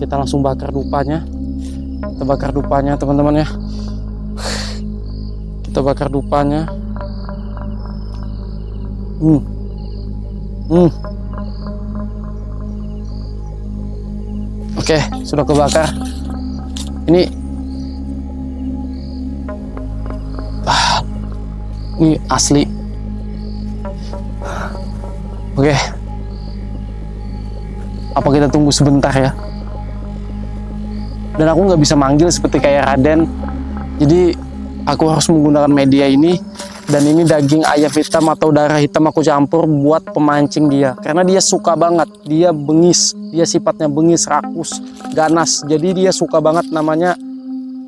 kita langsung bakar dupanya. Kita bakar dupanya teman-teman ya. Kita bakar dupanya. Oke, sudah kebakar. Ini asli. Oke. Apa kita tunggu sebentar ya? Dan aku nggak bisa manggil seperti kayak Raden. Jadi aku harus menggunakan media ini. Dan ini daging ayam hitam atau darah hitam aku campur buat pemancing dia. Karena dia suka banget. Dia bengis. Dia sifatnya bengis, rakus, ganas. Jadi dia suka banget namanya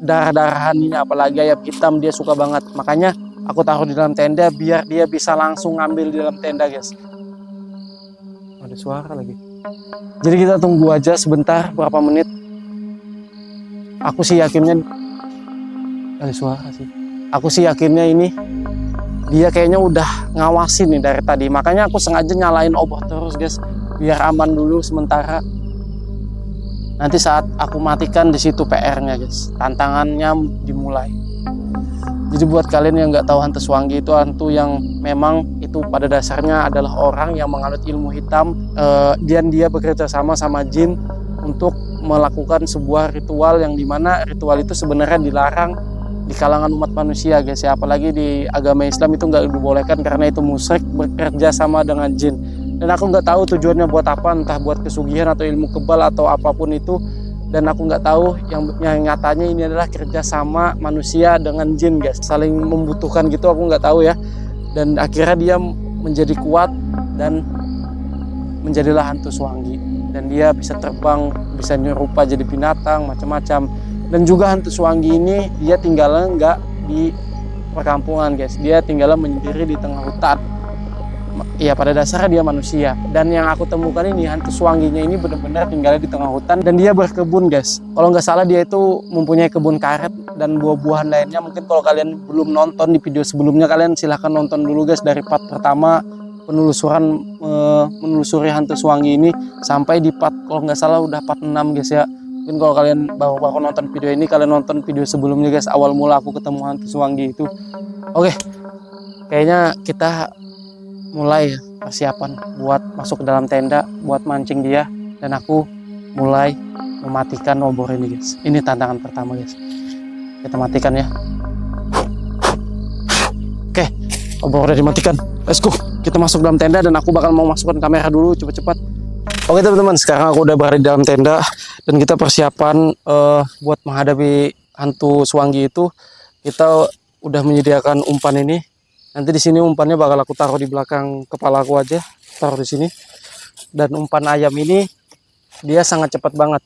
darah-darahan ini. Apalagi ayam hitam dia suka banget. Makanya aku taruh di dalam tenda biar dia bisa langsung ngambil di dalam tenda guys. Ada suara lagi. Jadi kita tunggu aja sebentar berapa menit. Aku sih yakinnya ada suara sih. Aku sih yakinnya ini dia kayaknya udah ngawasin nih dari tadi. Makanya aku sengaja nyalain obor terus guys, biar aman dulu sementara. Nanti saat aku matikan di situ PR-nya guys. Tantangannya dimulai. Jadi buat kalian yang nggak tahu hantu Swangi itu hantu yang memang itu pada dasarnya adalah orang yang menganut ilmu hitam, dan dia bekerja sama jin untuk melakukan sebuah ritual yang dimana ritual itu sebenarnya dilarang di kalangan umat manusia guys ya. Apalagi di agama Islam itu nggak dibolehkan karena itu musyrik bekerja sama dengan jin. Dan aku nggak tahu tujuannya buat apa, entah buat kesugihan atau ilmu kebal atau apapun itu. Dan aku nggak tahu yang nyatanya ini adalah kerja sama manusia dengan jin guys, saling membutuhkan gitu, aku nggak tahu ya. Dan akhirnya dia menjadi kuat dan menjadilah hantu Swangi. Dan dia bisa terbang, bisa nyerupa jadi binatang macam-macam. Dan juga hantu Swangi ini dia tinggalnya nggak di perkampungan guys, dia tinggalnya menyendiri di tengah hutan. Ya pada dasarnya dia manusia. Dan yang aku temukan ini hantu Swanginya ini benar-benar tinggalnya di tengah hutan dan dia berkebun guys. Kalau nggak salah dia itu mempunyai kebun karet dan buah-buahan lainnya. Mungkin kalau kalian belum nonton di video sebelumnya, kalian silahkan nonton dulu guys dari part pertama menelusuri hantu Swangi ini sampai di part kalau nggak salah udah part 6 guys ya. Mungkin kalau kalian baru nonton video ini, kalian nonton video sebelumnya guys, awal mula aku ketemu hantu Swangi itu. Oke, kayaknya kita mulai persiapan buat masuk ke dalam tenda buat mancing dia. Dan aku mulai mematikan obor ini guys. Ini tantangan pertama guys. Kita matikan ya. Oke, obor udah dimatikan. Let's go. Kita masuk dalam tenda dan aku bakal mau masukkan kamera dulu cepat-cepat. Oke teman-teman, sekarang aku udah berada di dalam tenda dan kita persiapan buat menghadapi hantu Swangi itu. Kita udah menyediakan umpan ini. Nanti di sini umpannya bakal aku taruh di belakang kepala aku aja, taruh di sini. Dan umpan ayam ini dia sangat cepat banget.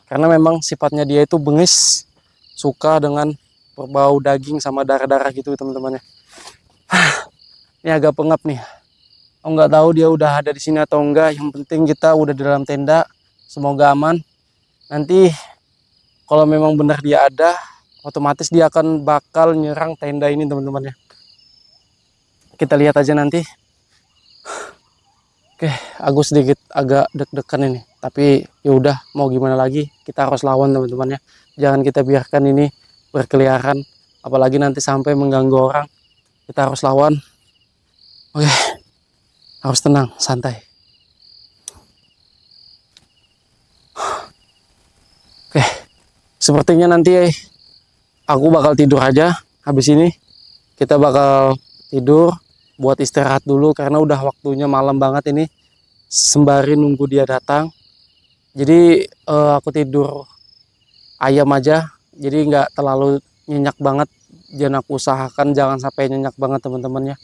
Karena memang sifatnya dia itu bengis, suka dengan berbau daging sama darah-darah gitu teman-temannya. Ini agak pengap nih. Aku nggak tahu dia udah ada di sini atau enggak. Yang penting kita udah di dalam tenda, semoga aman. Nanti kalau memang benar dia ada, otomatis dia akan bakal nyerang tenda ini teman-temannya. Kita lihat aja nanti. Oke, aku sedikit agak deg-degan ini. Tapi ya udah, mau gimana lagi? Kita harus lawan teman-teman ya. Jangan kita biarkan ini berkeliaran. Apalagi nanti sampai mengganggu orang. Kita harus lawan. Oke, harus tenang, santai. Oke, sepertinya nanti aku bakal tidur aja. Habis ini kita bakal tidur buat istirahat dulu karena udah waktunya malam banget ini, sembari nunggu dia datang. Jadi aku tidur ayam aja, jadi nggak terlalu nyenyak banget. Dan aku usahakan jangan sampai nyenyak banget teman-teman ya,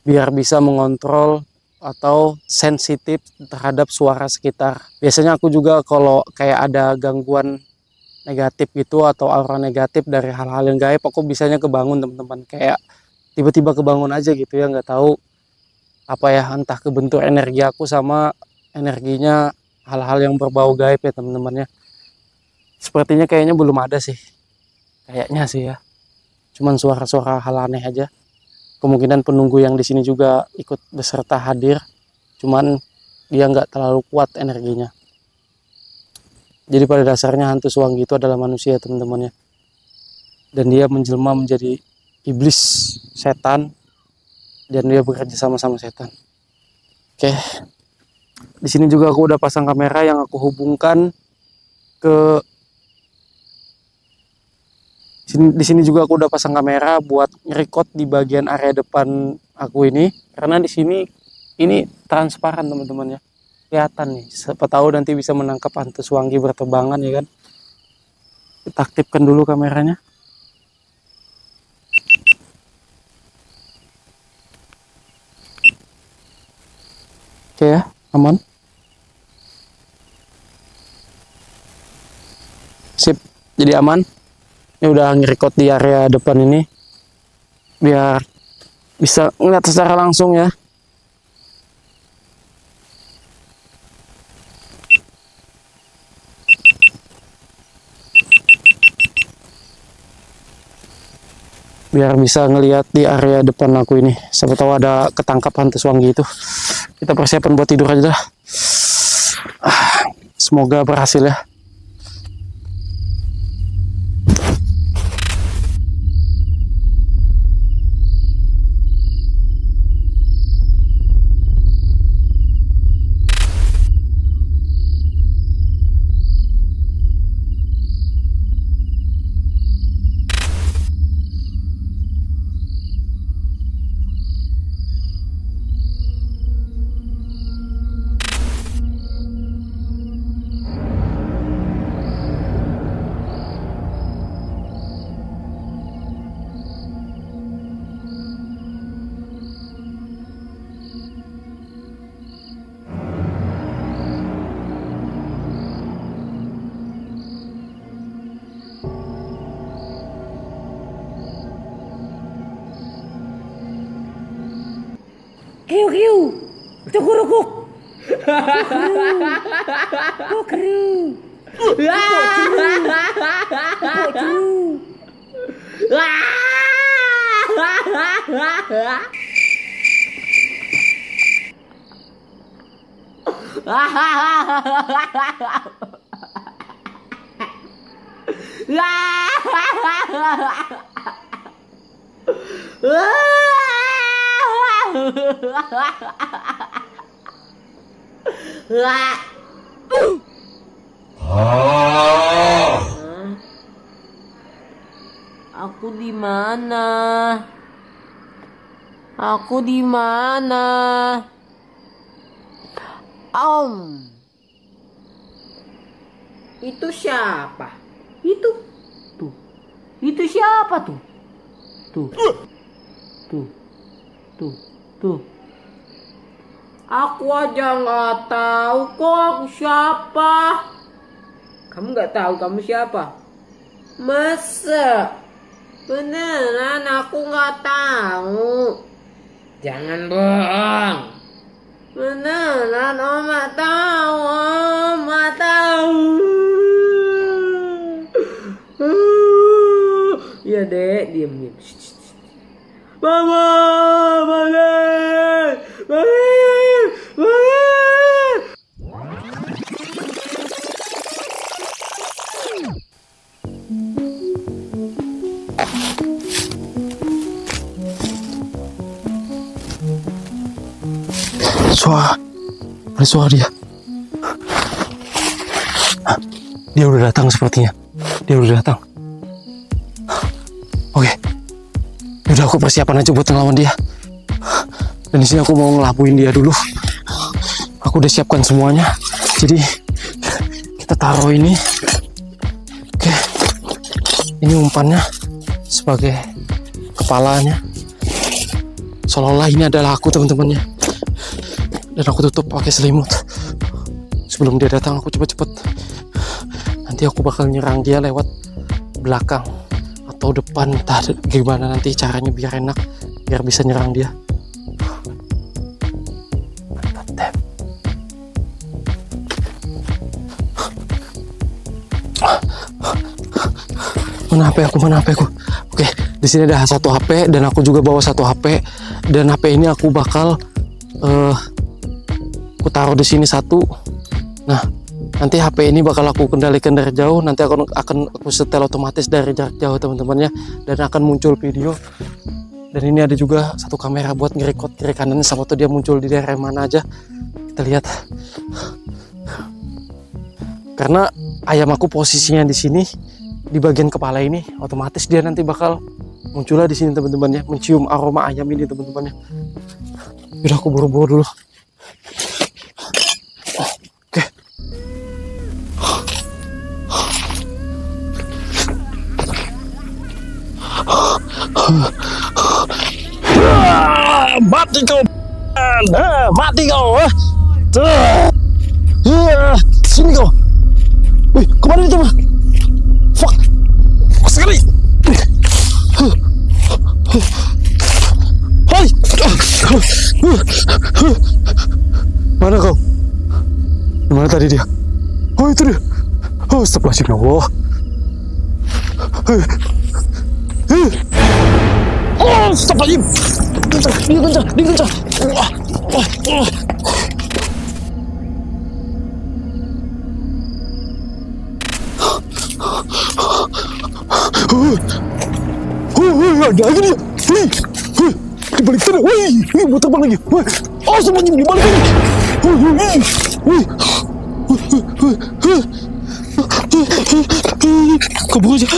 biar bisa mengontrol atau sensitif terhadap suara sekitar. Biasanya aku juga kalau kayak ada gangguan negatif gitu atau aura negatif dari hal-hal yang gaib, aku bisanya kebangun teman-teman, kayak tiba-tiba kebangun aja gitu ya, nggak tahu apa ya, entah kebentur energi aku sama energinya hal-hal yang berbau gaib ya teman-teman ya. Sepertinya kayaknya belum ada sih, kayaknya sih ya, cuman suara-suara hal aneh aja. Kemungkinan penunggu yang di sini juga ikut beserta hadir, cuman dia nggak terlalu kuat energinya. Jadi pada dasarnya hantu Suwangi itu adalah manusia teman-teman ya. Dan dia menjelma menjadi iblis, setan, dan dia bekerja sama setan. Oke. Di sini juga aku udah pasang kamera yang aku hubungkan ke di sini juga aku udah pasang kamera buat ngerekod di bagian area depan aku ini, karena di sini ini transparan teman-teman ya. Kelihatan nih, siapa tahu nanti bisa menangkap hantu Suwangi berterbangan ya kan. Kita aktifkan dulu kameranya. Oke ya, aman. Sip, jadi aman. Ini udah nge-record di area depan ini biar bisa ngeliat secara langsung ya. Biar bisa ngelihat di area depan aku ini. Siapa tahu ada ketangkap hantu Suwangi itu. Kita persiapan buat tidur aja dah. Semoga berhasil ya. Kiu kiu, cukurukuk. Kukru. Aku di mana? Aku di mana? Itu siapa? Itu tuh. Itu siapa tuh? Tuh. Tuh. Tuh. Tuh. Aku aja nggak tahu kok aku siapa. Kamu nggak tahu kamu siapa? Masa? Beneran aku nggak tahu. Jangan bohong. Beneran Oma tahu, Oma tahu. Ya dek, diam. Mama, bangun. Ada suara dia. Dia udah datang sepertinya. Dia udah datang. Oke. Udah aku persiapan aja buat ngelawan dia. Dan di sini aku mau ngelabuin dia dulu. Aku udah siapkan semuanya. Jadi kita taruh ini. Oke. Ini umpannya sebagai kepalanya. Seolah-olah ini adalah aku teman-temannya. Dan aku tutup pakai selimut. Sebelum dia datang aku cepet-cepet. Nanti aku bakal nyerang dia lewat belakang atau depan. Entah gimana nanti caranya biar enak, biar bisa nyerang dia. Mana HP aku? Oke, di sini ada satu HP dan aku juga bawa satu HP. Dan HP ini aku bakal aku taruh di sini satu. Nah, Nanti HP ini bakal aku kendalikan dari jauh. Nanti akan aku setel otomatis dari jarak jauh teman-teman ya. Dan akan muncul video. Dan ini ada juga satu kamera buat ngerekod kiri kanan, sama tuh dia muncul di daerah mana aja. Kita lihat. Karena ayam aku posisinya di sini, di bagian kepala ini, otomatis dia nanti bakal muncullah di sini teman-teman ya, mencium aroma ayam ini teman-teman ya. Udah aku buru-buru dulu. Oke. Mati kau, mati kau, sini kau. Wih, kemana itu mah? Fuck, sekali. Hai, mana kau? Mana tadi dia? Oh itu dia. Oh, astagfirullahaladzim ya Allah. Oh, astagfirullahaladzim. Dia kencang. Ada lagi dia. Di balik sana. Wih, mau terbang lagi. Oh, semuanya di balik lagi. Kabur aja.